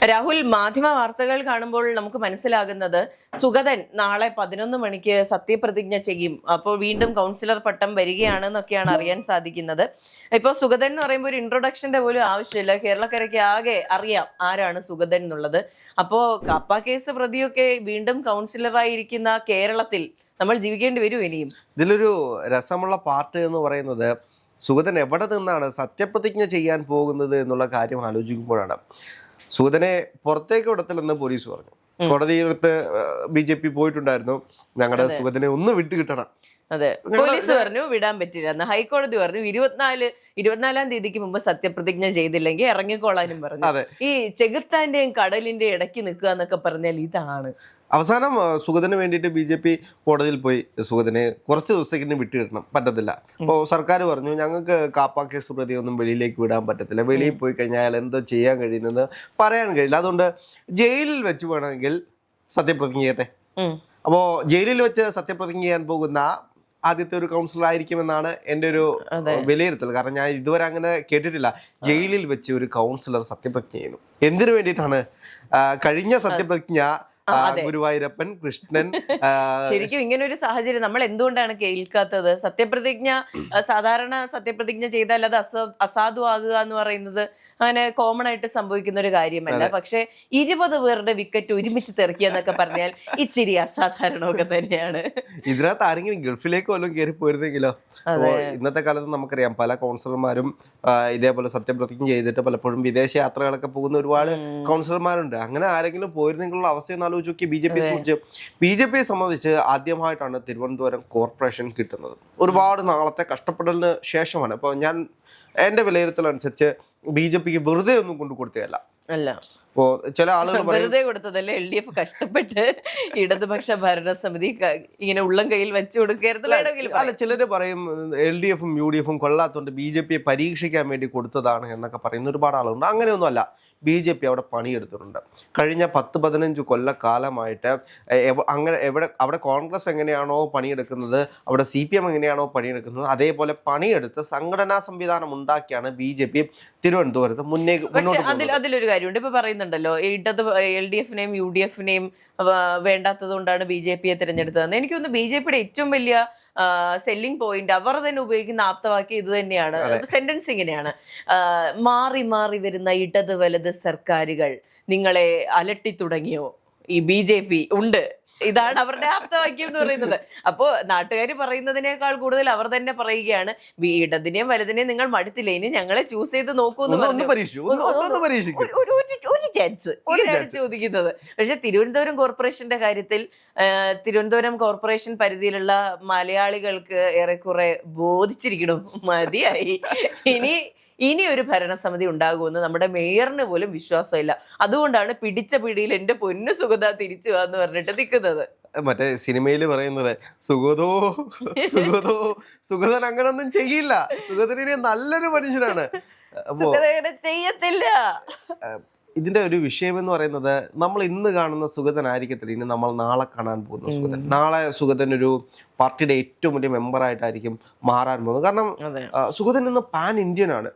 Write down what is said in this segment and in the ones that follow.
രാഹുൽ, മാധ്യമ വാർത്തകൾ കാണുമ്പോൾ നമുക്ക് മനസ്സിലാകുന്നത് സുഗതൻ നാളെ 11 മണിക്ക് സത്യപ്രതിജ്ഞ ചെയ്യും. അപ്പോൾ വീണ്ടും കൗൺസിലർ പട്ടം വരികയാണെന്നൊക്കെയാണ് അറിയാൻ സാധിക്കുന്നത്. ഇപ്പോൾ സുഗതൻ എന്ന് പറയുമ്പോൾ ഒരു ഇൻട്രൊഡക്ഷന്റെ പോലും ആവശ്യമില്ല. കേരളക്കരയ്ക്ക് ആകെ അറിയാം ആരാണ് സുഗതൻ എന്നുള്ളത്. അപ്പോൾ കാപ്പ കേസ് പ്രതിയൊക്കെ വീണ്ടും കൗൺസിലറായിരിക്കുന്ന കേരളത്തിൽ നമ്മൾ ജീവിക്കേണ്ടി വരും ഇനിയും. ഇതിലൊരു രസമുള്ള പാർട്ട് എന്ന് പറയുന്നത് സുഗതൻ എവിടെ നിന്നാണ് സത്യപ്രതിജ്ഞ ചെയ്യാൻ പോകുന്നത് എന്നുള്ള കാര്യം ആലോചിക്കുമ്പോഴാണ്. സുഗതനെ പുറത്തേക്ക് വിടത്തില്ലെന്ന് പോലീസ് പറഞ്ഞു. കോടതിയിലത്ത് BJP പോയിട്ടുണ്ടായിരുന്നു, ഞങ്ങളുടെ സുഗതനെ ഒന്ന് വിട്ടുകിട്ടണം. അതെ, പോലീസ് പറഞ്ഞു വിടാൻ പറ്റില്ല. ഹൈക്കോടതി പറഞ്ഞു 24-ാം തീയതിക്ക് മുമ്പ് സത്യപ്രതിജ്ഞ ചെയ്തില്ലെങ്കിൽ ഇറങ്ങിക്കോളാനും പറഞ്ഞു. ഈ ചെകുത്താന്റെയും കടലിന്റെയും ഇടയ്ക്ക് നിൽക്കുക എന്നൊക്കെ പറഞ്ഞാൽ ഇതാണ്. അവസാനം സുഗതന് വേണ്ടിയിട്ട് BJP കോടതിയിൽ പോയി സുഗതനെ കുറച്ച് ദിവസത്തേക്ക് വിട്ടുകിട്ടണം, പറ്റത്തില്ല. അപ്പോൾ സർക്കാർ പറഞ്ഞു ഞങ്ങൾക്ക് കാപ്പ കേസ് പ്രതിയൊന്നും വെളിയിലേക്ക് വിടാൻ പറ്റത്തില്ല, വെളിയിൽ പോയി കഴിഞ്ഞാൽ അയാൾ എന്തോ ചെയ്യാൻ കഴിയുന്നത് പറയാൻ കഴിയില്ല, അതുകൊണ്ട് ജയിലിൽ വെച്ച് വേണമെങ്കിൽ സത്യപ്രതിജ്ഞ ചെയ്യട്ടെ. അപ്പോൾ ജയിലിൽ വെച്ച് സത്യപ്രതിജ്ഞ ചെയ്യാൻ പോകുന്ന ആദ്യത്തെ ഒരു കൗൺസിലർ ആയിരിക്കുമെന്നാണ് എൻ്റെ ഒരു വിലയിരുത്തൽ. കാരണം ഞാൻ ഇതുവരെ അങ്ങനെ കേട്ടിട്ടില്ല ജയിലിൽ വെച്ച് ഒരു കൗൺസിലർ സത്യപ്രതിജ്ഞ ചെയ്യുന്നു. എന്തിനു വേണ്ടിയിട്ടാണ്? കഴിഞ്ഞ സത്യപ്രതിജ്ഞ ഗുരുവായൂരപ്പൻ, കൃഷ്ണൻ. ശരിക്കും ഇങ്ങനെ ഒരു സാഹചര്യം നമ്മൾ എന്തുകൊണ്ടാണ് കേൾക്കാത്തത്? സത്യപ്രതിജ്ഞ, സാധാരണ സത്യപ്രതിജ്ഞ ചെയ്താൽ അത് അസാധുവാകുക എന്ന് പറയുന്നത് അങ്ങനെ കോമൺ ആയിട്ട് സംഭവിക്കുന്ന ഒരു കാര്യമല്ല. പക്ഷെ 20 പേരുടെ വിക്കറ്റ് ഒരുമിച്ച് തെറിക്കുക എന്നൊക്കെ പറഞ്ഞാൽ ഇച്ചിരി അസാധാരണമൊക്കെ തന്നെയാണ്. ഇതിനകത്ത് ആരെങ്കിലും ഗൾഫിലേക്ക് വല്ലതും കയറി പോയിരുന്നെങ്കിലോ? ഇന്നത്തെ കാലത്ത് നമുക്കറിയാം പല കൗൺസിലർമാരും ഇതേപോലെ സത്യപ്രതിജ്ഞ ചെയ്തിട്ട് പലപ്പോഴും വിദേശ യാത്രകളൊക്കെ പോകുന്ന ഒരുപാട് കൗൺസിലർമാരുണ്ട്. അങ്ങനെ ആരെങ്കിലും പോയിരുന്നെങ്കിലുള്ള അവസ്ഥ BJPയെ സംബന്ധിച്ച് ആദ്യമായിട്ടാണ് തിരുവനന്തപുരം കോർപ്പറേഷൻ കിട്ടുന്നത്. ഒരുപാട് നാളത്തെ കഷ്ടപ്പെടലിന് ശേഷമാണ്. ഇപ്പോൾ ഞാൻ എൻ്റെ വിലയിരുത്തലനുസരിച്ച് BJPക്ക് വെറുതെ ഒന്നും കൊണ്ടു കൊടുത്തതല്ല. അപ്പോൾ ചില ആളുകൾ വെറുതെ കൊടുത്തതല്ലേ, LDF കഷ്ടപ്പെട്ട് ഇടതുപക്ഷ ഭരണസമിതി ഇങ്ങനെ ഉള്ളം കയ്യിൽ വെച്ചു കൊടുക്കരുത്. അല്ല, ചിലര് പറയും LDFും UDFും കൊള്ളാത്തോണ്ട് BJPയെ പരീക്ഷിക്കാൻ വേണ്ടി കൊടുത്തതാണ് എന്നൊക്കെ പറയുന്ന ഒരുപാട് ആളുകളുണ്ട്. അങ്ങനെയൊന്നും അല്ല. BJP അവിടെ പണിയെടുത്തിട്ടുണ്ട്. കഴിഞ്ഞ 10-15 കൊല്ലക്കാലമായിട്ട് അവിടെ കോൺഗ്രസ് എങ്ങനെയാണോ പണിയെടുക്കുന്നത്, അവിടെ CPM എങ്ങനെയാണോ പണിയെടുക്കുന്നത്, അതേപോലെ പണിയെടുത്ത് സംഘടനാ സംവിധാനം ഉണ്ടാക്കിയാണ് BJP തിരുവനന്തപുരത്ത് മുന്നോട്ട്. അതിലൊരു കാര്യമുണ്ട്. ഇപ്പൊ പറയുന്നുണ്ടല്ലോ LDFനെയും UDFനെയും വേണ്ടാത്തത് കൊണ്ടാണ് BJPയെ തിരഞ്ഞെടുത്തതെന്ന്. എനിക്ക് തോന്നുന്നു BJPയുടെ ഏറ്റവും വലിയ സെല്ലിംഗ് പോയിന്റ്, അവർ തന്നെ ഉപയോഗിക്കുന്ന ആപ്തവാക്യം ഇത് തന്നെയാണ്. സെന്റൻസ് ഇങ്ങനെയാണ്: മാറി മാറി വരുന്ന ഇടത് വലത് സർക്കാരുകൾ നിങ്ങളെ അലട്ടി തുടങ്ങിയോ? ഈ BJP ഉണ്ട്. ഇതാണ് അവരുടെ ആപ്തവാക്യം എന്ന് പറയുന്നത്. അപ്പോ നാട്ടുകാർ പറയുന്നതിനേക്കാൾ കൂടുതൽ അവർ തന്നെ പറയുകയാണ് ഇടതിനെയും വലതിനെയും നിങ്ങൾ മടുത്തില്ലേ, ഇനി ഞങ്ങളെ ചൂസ് ചെയ്ത് നോക്കൂ എന്ന് പറഞ്ഞു. ഒരു ചാൻസ് ചോദിക്കുന്നത്. പക്ഷെ തിരുവനന്തപുരം കോർപ്പറേഷന്റെ കാര്യത്തിൽ തിരുവനന്തപുരം കോർപ്പറേഷൻ പരിധിയിലുള്ള മലയാളികൾക്ക് ഏറെക്കുറെ ബോധിച്ചിരിക്കണം, മതിയായി, ഇനി ഒരു ഭരണസമിതി ഉണ്ടാകുമെന്ന് നമ്മുടെ മേയറിന് പോലും വിശ്വാസമില്ല. അതുകൊണ്ടാണ് പിടിച്ച പിടിയിൽ എന്റെ പൊന്നു സുഗത തിരിച്ചു എന്ന് പറഞ്ഞിട്ട് നിൽക്കുന്നത്. മറ്റേ സിനിമയിൽ പറയുന്നത് സുഗതൻ അങ്ങനൊന്നും ചെയ്യില്ല, സുഗതനെ നല്ലൊരു മനുഷ്യനാണ്, ചെയ്യത്തില്ല. ഇതിന്റെ ഒരു വിഷയം എന്ന് പറയുന്നത് നമ്മൾ ഇന്ന് കാണുന്ന സുഗതൻ ആയിരിക്കത്തില്ല ഇനി നമ്മൾ നാളെ കാണാൻ പോകുന്ന സുഗതൻ. നാളെ സുഗതൻ ഒരു പാർട്ടിയുടെ ഏറ്റവും വലിയ മെമ്പറായിട്ടായിരിക്കും മാറാൻ പോകുന്നത്. കാരണം സുഗതൻ ഇന്ന് പാൻ ഇന്ത്യൻ ആണ്.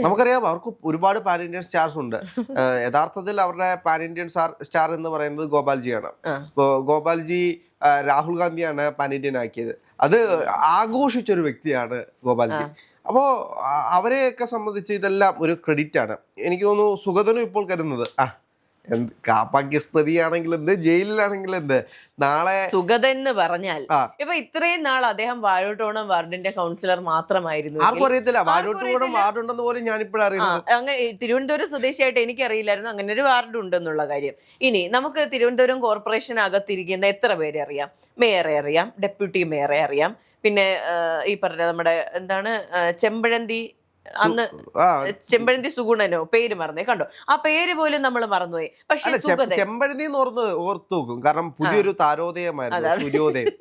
നമുക്കറിയാം അവർക്ക് ഒരുപാട് പാൻ ഇന്ത്യൻ സ്റ്റാർസ് ഉണ്ട്. യഥാർത്ഥത്തിൽ അവരുടെ പാൻ ഇന്ത്യൻ സ്റ്റാർ എന്ന് പറയുന്നത് ഗോപാൽജിയാണ്. ഇപ്പോ ഗോപാൽജി രാഹുൽ ഗാന്ധിയാണ് പാൻ ഇന്ത്യൻ ആക്കിയത്. അത് ആഘോഷിച്ചൊരു വ്യക്തിയാണ് ഗോപാൽജി. അപ്പോൾ അവരെയൊക്കെ സംബന്ധിച്ച് ഇതെല്ലാം ഒരു ക്രെഡിറ്റ് ആണ്. എനിക്ക് തോന്നുന്നു സുഗതനും ഇപ്പോൾ കരുതുന്നത് കാപ്പാക്കിസ് പ്രതിയാണെങ്കിൽ എന്ത്, ജയിലിലാണെങ്കിൽ എന്ത്, നാളെ സുഗതൻ എന്ന് പറഞ്ഞാൽ ഇപ്പൊ ഇത്രയും നാൾ അദ്ദേഹം വാഴോട്ടോണം വാർഡിന്റെ കൗൺസിലർ മാത്രമായിരുന്നു. ആർക്കും അറിയത്തില്ല വാഴോട്ടോണം വാർഡുണ്ടെന്ന് പോലും ഞാനിപ്പോഴും അറിയുന്നത്. അങ്ങനെ തിരുവനന്തപുരം സ്വദേശിയായിട്ട് എനിക്കറിയില്ലായിരുന്നു അങ്ങനെ ഒരു വാർഡ് ഉണ്ടെന്നുള്ള കാര്യം. ഇനി നമുക്ക് തിരുവനന്തപുരം കോർപ്പറേഷനകത്തിരിക്കുന്ന എത്ര പേരെ അറിയാം? മേയറെ അറിയാം, ഡെപ്യൂട്ടി മേയറെ അറിയാം, പിന്നെ ഈ പറഞ്ഞ നമ്മുടെ എന്താണ് ചെമ്പഴന്തി, അന്ന് ചെമ്പഴന്തി സുഗുണനോ പേര് മറന്നേ, കണ്ടോ? ആ പേര് പോലും നമ്മൾ മറന്നുപോയി. പക്ഷെ ചെമ്പഴന്തി ഓർത്തു നോക്കും, കാരണം പുതിയൊരു താരോദയമായിരുന്നു സൂര്യോദയം.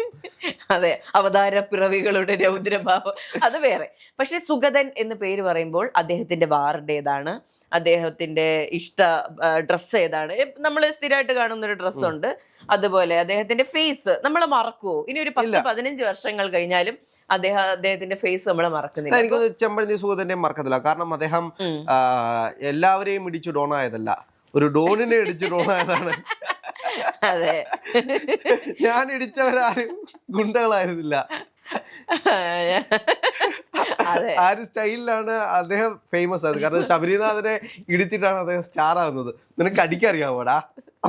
അതെ, അവതാര പിറവികളുടെ രൗദ്രഭാവം, അത് വേറെ. പക്ഷെ സുഗതൻ എന്ന് പേര് പറയുമ്പോൾ അദ്ദേഹത്തിന്റെ വാർഡ് ഏതാണ്, അദ്ദേഹത്തിന്റെ ഇഷ്ട ഡ്രസ്സ് ഏതാണ്, നമ്മൾ സ്ഥിരമായിട്ട് കാണുന്ന ഒരു ഡ്രസ്സുണ്ട്, അതുപോലെ അദ്ദേഹത്തിന്റെ ഫേസ് നമ്മൾ മറക്കുവോ? ഇനി ഒരു 10-15 വർഷങ്ങൾ കഴിഞ്ഞാലും അദ്ദേഹത്തിന്റെ ഫേസ് നമ്മൾ മറക്കുന്നില്ല. എനിക്ക് ചെമ്പഴന്തി സുഗതന്റെ മറക്കത്തില്ല. കാരണം അദ്ദേഹം എല്ലാവരെയും ഇടിച്ചു ഡോണായതല്ല, ഒരു ഡോണിനെ ഇടിച്ച് ഡോണായതാണ്. അതെ. ഞാൻ ഇടിച്ചവരാരും ഗുണ്ടകളായിരുന്നില്ല. അതെ. ആ ഒരു സ്റ്റൈലിലാണ് അദ്ദേഹം ഫേമസ് ആയത്. കാരണം ശബരിനാഥനെ ഇടിച്ചിട്ടാണ് അദ്ദേഹം സ്റ്റാർ ആവുന്നത്. നിനക്ക് അടിക്കറിയാവോടാ,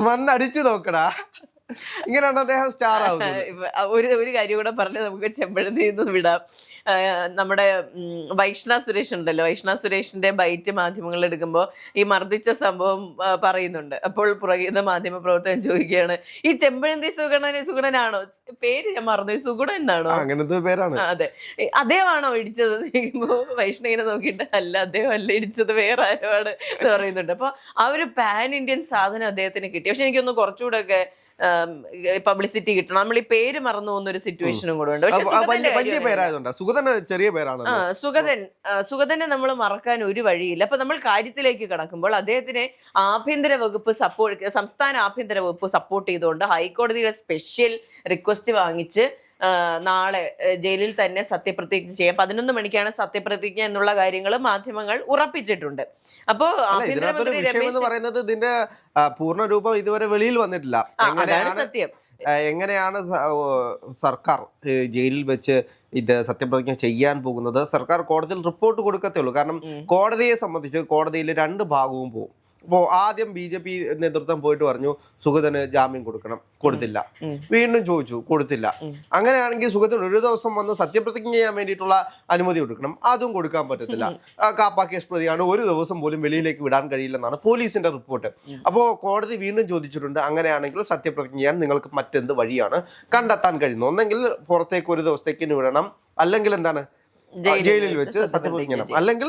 വന്ന് അടിച്ചു നോക്കടാ, ഇങ്ങനെയാണ് അദ്ദേഹം സ്റ്റാർ ആവുന്നത്. ഒരു കാര്യം കൂടെ പറഞ്ഞ് നമുക്ക് ചെമ്പഴന്തി വിടാം. നമ്മുടെ വൈഷ്ണ സുരേഷ് ഉണ്ടല്ലോ, വൈഷ്ണ സുരേഷിന്റെ ബൈറ്റ് മാധ്യമങ്ങൾ എടുക്കുമ്പോൾ ഈ മർദ്ദിച്ച സംഭവം പറയുന്നുണ്ട്. അപ്പോൾ പുറകെ നിന്ന് മാധ്യമ പ്രവർത്തകൻ ചോദിക്കുകയാണ്, ഈ ചെമ്പഴന്തി സുഗുണനാണോ പേര്, ഞാൻ മറന്നു, സുഗുണൻ എന്നാണോ, അങ്ങനത്തെ പേരാണ്. അതെ, അദ്ദേഹമാണോ ഇടിച്ചത് ചോദിക്കുമ്പോ വൈഷ്ണ ഇങ്ങനെ നോക്കിയിട്ട് അല്ല, അദ്ദേഹം അല്ല ഇടിച്ചത്, വേറെ ആരുമാണ് എന്ന് പറയുന്നുണ്ട്. അപ്പൊ ആ ഒരു പാൻ ഇന്ത്യൻ സാധനം അദ്ദേഹത്തിന് കിട്ടി. പക്ഷെ എനിക്കൊന്ന് കുറച്ചുകൂടെ ഒക്കെ പബ്ലിസിറ്റി കിട്ടണം. നമ്മൾ ഈ പേര് മറന്നു പോകുന്ന ഒരു സിറ്റുവേഷനും കൂടെ ഉണ്ട്. വലിയ പേരായതുകൊണ്ട് സുഗതൻ ചെറിയ പേരാണ്. സുഗതനെ നമ്മൾ മറക്കാൻ ഒരു വഴിയില്ല. അപ്പൊ നമ്മൾ കാര്യത്തിലേക്ക് കടക്കുമ്പോൾ അദ്ദേഹത്തിനെ ആഭ്യന്തര വകുപ്പ് സംസ്ഥാന ആഭ്യന്തര വകുപ്പ് സപ്പോർട്ട് ചെയ്തുകൊണ്ട് ഹൈക്കോടതിയുടെ സ്പെഷ്യൽ റിക്വസ്റ്റ് വാങ്ങിച്ച് നാളെ ജയിലിൽ തന്നെ സത്യപ്രതിജ്ഞ ചെയ്യാം. 11 മണിക്കാണ് സത്യപ്രതിജ്ഞ എന്നുള്ള കാര്യങ്ങൾ മാധ്യമങ്ങൾ ഉറപ്പിച്ചിട്ടുണ്ട്. അപ്പോ ആഭ്യന്തരമന്ത്രി രമേശ് പറയുന്നത് ഇതിന്റെ പൂർണ്ണ രൂപം ഇതുവരെ വെളിയിൽ വന്നിട്ടില്ല. അതാണ് സത്യം. എങ്ങനെയാണ് സർക്കാർ ജയിലിൽ വെച്ച് ഇത് സത്യപ്രതിജ്ഞ ചെയ്യാൻ പോകുന്നത്? സർക്കാർ കോടതിയിൽ റിപ്പോർട്ട് കൊടുക്കത്തേ ഉള്ളൂ. കാരണം കോടതിയെ സംബന്ധിച്ച് കോടതിയിൽ 2 ഭാഗവും പോകും. അപ്പോൾ ആദ്യം BJP നേതൃത്വം പോയിട്ട് പറഞ്ഞു സുഗതന് ജാമ്യം കൊടുക്കണം, കൊടുത്തില്ല. വീണ്ടും ചോദിച്ചു, കൊടുത്തില്ല. അങ്ങനെയാണെങ്കിൽ സുഗതൻ ഒരു ദിവസം വന്ന് സത്യപ്രതിജ്ഞ ചെയ്യാൻ വേണ്ടിയിട്ടുള്ള അനുമതി കൊടുക്കണം, അതും കൊടുക്കാൻ പറ്റത്തില്ല. കാപ്പ കേസ് പ്രതിയാണ്, ഒരു ദിവസം പോലും വെളിയിലേക്ക് വിടാൻ കഴിയില്ലെന്നാണ് പോലീസിന്റെ റിപ്പോർട്ട്. അപ്പോൾ കോടതി വീണ്ടും ചോദിച്ചിട്ടുണ്ട്, അങ്ങനെയാണെങ്കിൽ സത്യപ്രതിജ്ഞ ചെയ്യാൻ നിങ്ങൾക്ക് മറ്റെന്ത് വഴിയാണ് കണ്ടെത്താൻ കഴിയുന്നത്? ഒന്നെങ്കിൽ പുറത്തേക്ക് ഒരു ദിവസത്തേക്ക് വിടണം, അല്ലെങ്കിൽ എന്താണ് ജയിലിൽ വെച്ച് സത്യപ്രതിജ്ഞ ചെയ്യണം, അല്ലെങ്കിൽ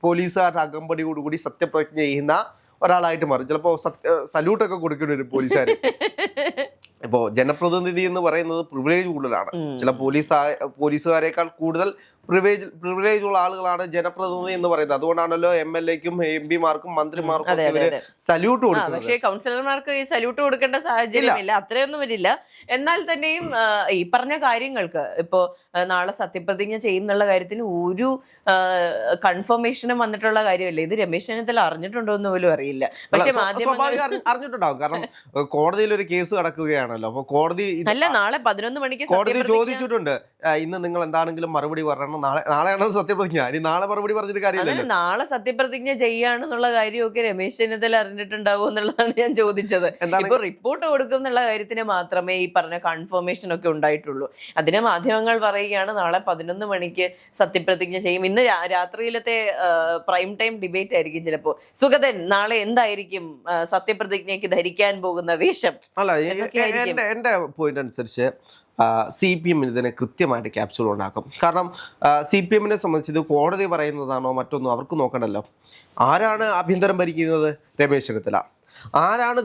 പോലീസുകാരുടെ അകമ്പടിയോടുകൂടി സത്യപ്രതിജ്ഞ ചെയ്യുന്ന ഒരാളായിട്ട് മാറും. ചിലപ്പോ സല്യൂട്ടൊക്കെ കൊടുക്കേണ്ടി വരും പോലീസുകാർ. ഇപ്പോ ജനപ്രതിനിധി എന്ന് പറയുന്നത് പ്രിവിലേജ് കൂടുതലാണ്. ചില പോലീസുകാരേക്കാൾ കൂടുതൽ പ്രിവിലേജ് ഉള്ള ആളുകളാണ് ജനപ്രതിനിധി എന്ന് പറയുന്നത്. അതുകൊണ്ടാണല്ലോ MLA-ക്കും MP-മാർക്കും മന്ത്രിമാർക്കും സല്യൂട്ട് കൊടുക്കുന്നത്. പക്ഷേ കൗൺസിലർമാർക്ക് ഈ സല്യൂട്ട് കൊടുക്കേണ്ട സാഹചര്യമില്ല, അത്രയൊന്നും വരില്ല. എന്നാൽ തന്നെയും ഈ പറഞ്ഞ കാര്യങ്ങൾക്ക് ഇപ്പോ നാളെ സത്യപ്രതിജ്ഞ ചെയ്യുന്നുള്ള കാര്യത്തിന് ഒരു കൺഫർമേഷനും വന്നിട്ടുള്ള കാര്യമല്ല. ഇത് രമേശ് ചെന്നിത്തല അറിഞ്ഞിട്ടുണ്ടോ എന്ന് പോലും അറിയില്ല. പക്ഷെ അറിഞ്ഞിട്ടുണ്ടാവും. കാരണം കോടതിയിൽ ഒരു കേസ് കിടക്കുകയാണല്ലോ. അപ്പൊ കോടതി അല്ല, നാളെ 11 മണിക്ക് കോടതി ചോദിച്ചിട്ടുണ്ട്, ഇന്ന് നിങ്ങൾ എന്താണെങ്കിലും മറുപടി പറയണം. നാളെയാണ് സത്യപ്രതിജ്ഞ, ഇനി നാളെ മറുപടി പറഞ്ഞിട്ട് കാര്യമില്ല. നാളെ സത്യപ്രതിജ്ഞ ചെയ്യാണെന്നുള്ള കാര്യമൊക്കെ രമേശ് ചെന്നിത്തല അറിഞ്ഞിട്ടുണ്ടാവും എന്നുള്ളതാണ് ഞാൻ ചോദിച്ചത്. ഇപ്പൊ റിപ്പോർട്ട് കൊടുക്കും എന്നുള്ള കാര്യത്തിന് മാത്രമേ ഈ പറഞ്ഞ കൺഫർമേഷൻ ഒക്കെ ഉണ്ടായിട്ടുള്ളൂ. അതിന് മാധ്യമങ്ങൾ പറയുകയാണ് നാളെ 11 മണിക്ക് സത്യപ്രതിജ്ഞ ചെയ്യും. ഇന്ന് രാത്രിയിലത്തെ പ്രൈം ടൈം ഡിബേറ്റ് ആയിരിക്കും ചിലപ്പോ. സുഗതൻ നാളെ എന്തായിരിക്കും സത്യപ്രതിജ്ഞയ്ക്ക് ധരിക്കാൻ പോകുന്ന വേഷം? അല്ല, എന്റെ പോയിന്റ് അനുസരിച്ച് CPM ഇതിനെ കൃത്യമായിട്ട് ക്യാപ്സ്യൂൾ ഉണ്ടാക്കും. കാരണം CPM-നെ സംബന്ധിച്ച് ഇത് കോടതി പറയുന്നതാണോ മറ്റൊന്നും അവർക്ക് നോക്കണ്ടല്ലോ. ആരാണ് ആഭ്യന്തരം ഭരിക്കുന്നത്? രമേശ് ചെന്നിത്തല. ആരാണ്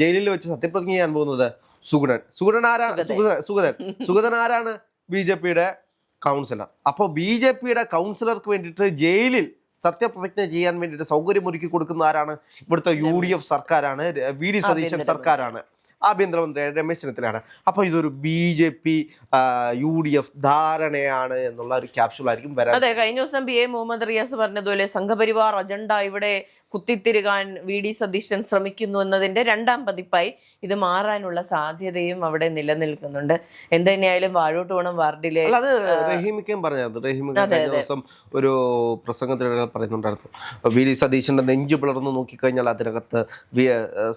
ജയിലിൽ വെച്ച് സത്യപ്രതിജ്ഞ ചെയ്യാൻ പോകുന്നത്? സുഗതൻ ആരാണ്? BJP-യുടെ കൗൺസിലർ. അപ്പോൾ BJP-യുടെ കൗൺസിലർക്ക് വേണ്ടിയിട്ട് ജയിലിൽ സത്യപ്രതിജ്ഞ ചെയ്യാൻ വേണ്ടിയിട്ട് സൗകര്യമൊരുക്കി കൊടുക്കുന്ന ആരാണ്? ഇവിടുത്തെ UDF സർക്കാരാണ്, VD സതീശൻ സർക്കാരാണ്, ആഭ്യന്തരമന്ത്രി രമേശ് ചെന്നിത്തലയാണ്. അപ്പോൾ ഇതൊരു BJP UDF ധാരണയാണ് എന്നുള്ള ഒരു ക്യാപ്സ്യൂൾ ആയിരിക്കും വരാൻ. അതെ, കഴിഞ്ഞ ദിവസം PA മുഹമ്മദ് റിയാസ് പറഞ്ഞതുപോലെ സംഘപരിവാർ അജണ്ട ഇവിടെ കുത്തിത്തിരുകാൻ VD സതീശൻ ശ്രമിക്കുന്നു എന്നതിന്റെ 2ാം പതിപ്പായി ഇത് മാറാനുള്ള സാധ്യതയും അവിടെ നിലനിൽക്കുന്നുണ്ട്. എന്ത് തന്നെയായാലും വാഴോട്ട് പോണം വാർഡിലെ അത് റഹീമിക്കയും പറഞ്ഞത്. റഹീമിക്ക കഴിഞ്ഞ ദിവസം ഒരു പ്രസംഗത്തിനിടെ പറയുന്നുണ്ടായിരുന്നു, VD സതീശന്റെ നെഞ്ചു പിളർന്ന് നോക്കിക്കഴിഞ്ഞാൽ അതിനകത്ത്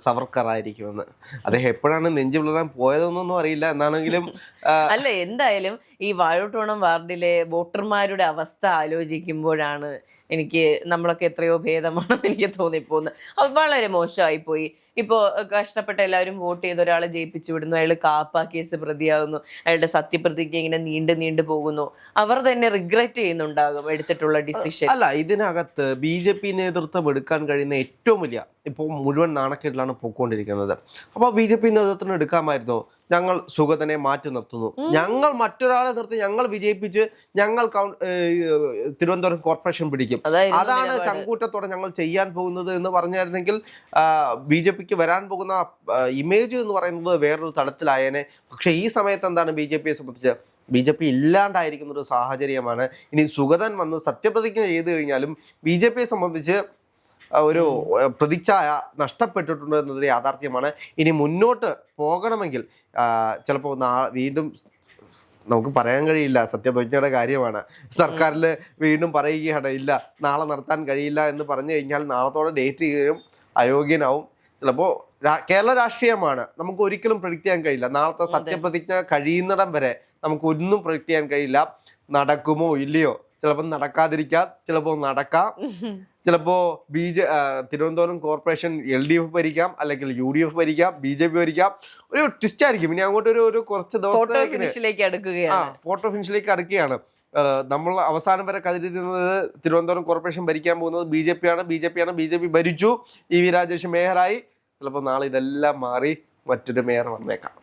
സവർക്കർ ആയിരിക്കുമെന്ന്. അദ്ദേഹം എപ്പോഴാണ് നെഞ്ചു പിളരാൻ പോയതെന്നൊന്നും അറിയില്ല. എന്നാണെങ്കിലും അല്ല, എന്തായാലും ഈ വാഴോട്ടോണം വാർഡിലെ വോട്ടർമാരുടെ അവസ്ഥ ആലോചിക്കുമ്പോഴാണ് എനിക്ക് നമ്മളൊക്കെ എത്രയോ ഭേദമാണെന്ന് എനിക്ക് തോന്നിപ്പോകുന്നത്. അത് വളരെ മോശമായിപ്പോയി. ഇപ്പോൾ കഷ്ടപ്പെട്ട എല്ലാവരും വോട്ട് ചെയ്ത് ഒരാളെ ജയിപ്പിച്ചു വിടുന്നു, അയാൾ കാപ്പ കേസ് പ്രതിയാകുന്നു, അയാളുടെ സത്യപ്രതിജ്ഞ ഇങ്ങനെ നീണ്ടു പോകുന്നു. അവർ തന്നെ റിഗ്രറ്റ് ചെയ്യുന്നുണ്ടാകും എടുത്തിട്ടുള്ള ഡിസിഷൻ. അല്ല, ഇതിനകത്ത് BJP നേതൃത്വം എടുക്കാൻ കഴിയുന്ന ഏറ്റവും വലിയ ഇപ്പോൾ മുഴുവൻ നാണക്കേട്ടിലാണ് പോയിക്കൊണ്ടിരിക്കുന്നത്. അപ്പോൾ BJP നേതൃത്വത്തിന് എടുക്കാമായിരുന്നു, ഞങ്ങൾ സുഗതനെ മാറ്റി നിർത്തുന്നു, ഞങ്ങൾ മറ്റൊരാളെ നിർത്തി ഞങ്ങൾ വിജയിപ്പിച്ച് ഞങ്ങൾ തിരുവനന്തപുരം കോർപ്പറേഷൻ പിടിക്കും, അതാണ് ചങ്കൂറ്റത്തോടെ ഞങ്ങൾ ചെയ്യാൻ പോകുന്നത് എന്ന് പറഞ്ഞായിരുന്നെങ്കിൽ BJPക്ക് വരാൻ പോകുന്ന ഇമേജ് എന്ന് പറയുന്നത് വേറൊരു തലത്തിലായേനെ. പക്ഷെ ഈ സമയത്ത് എന്താണ് BJPയെ സംബന്ധിച്ച്? BJP ഇല്ലാണ്ടായിരിക്കുന്ന ഒരു സാഹചര്യമാണ്. ഇനി സുഗതൻ വന്ന് സത്യപ്രതിജ്ഞ ചെയ്തു കഴിഞ്ഞാലും BJPയെ സംബന്ധിച്ച് ഒരു പ്രതിച്ഛായ നഷ്ടപ്പെട്ടിട്ടുണ്ട് എന്നത് യാഥാർത്ഥ്യമാണ്. ഇനി മുന്നോട്ട് പോകണമെങ്കിൽ ചിലപ്പോൾ വീണ്ടും നമുക്ക് പറയാൻ കഴിയില്ല, സത്യപ്രതിജ്ഞയുടെ കാര്യമാണ്. സർക്കാരിൽ വീണ്ടും പറയുകയാണ് ഇല്ല നാളെ നടത്താൻ കഴിയില്ല എന്ന് പറഞ്ഞു കഴിഞ്ഞാൽ നാളത്തോടെ ഡേറ്റ് ചെയ്യുകയും അയോഗ്യനാവും. ചിലപ്പോൾ കേരള രാഷ്ട്രീയമാണ്, നമുക്ക് ഒരിക്കലും പ്രഡിക്റ്റ് ചെയ്യാൻ കഴിയില്ല. നാളത്തെ സത്യപ്രതിജ്ഞ കഴിയുന്നിടം വരെ നമുക്ക് ഒന്നും പ്രഡിക്റ്റ് ചെയ്യാൻ കഴിയില്ല. നടക്കുമോ ഇല്ലയോ, ചിലപ്പോൾ നടക്കാതിരിക്കാം, ചിലപ്പോൾ നടക്കാം, ചിലപ്പോ തിരുവനന്തപുരം കോർപ്പറേഷൻ LDF ഭരിക്കാം, അല്ലെങ്കിൽ UDF ഭരിക്കാം, BJP ഭരിക്കാം. ഒരു ട്വിസ്റ്റ് ആയിരിക്കും. ഇനി അങ്ങോട്ട് ഒരു കുറച്ച് ദിവസം ഫോട്ടോ ഫിനിഷിലേക്ക് അടുക്കുകയാണ്. നമ്മൾ അവസാനം വരെ കരുതുന്നത് തിരുവനന്തപുരം കോർപ്പറേഷൻ ഭരിക്കാൻ പോകുന്നത് BJP ആണ്. BJP ഭരിച്ചു, EV രാജേഷ് മേയറായി. ചിലപ്പോൾ നാളെ ഇതെല്ലാം മാറി മറ്റൊരു മേയർ വന്നേക്കാം.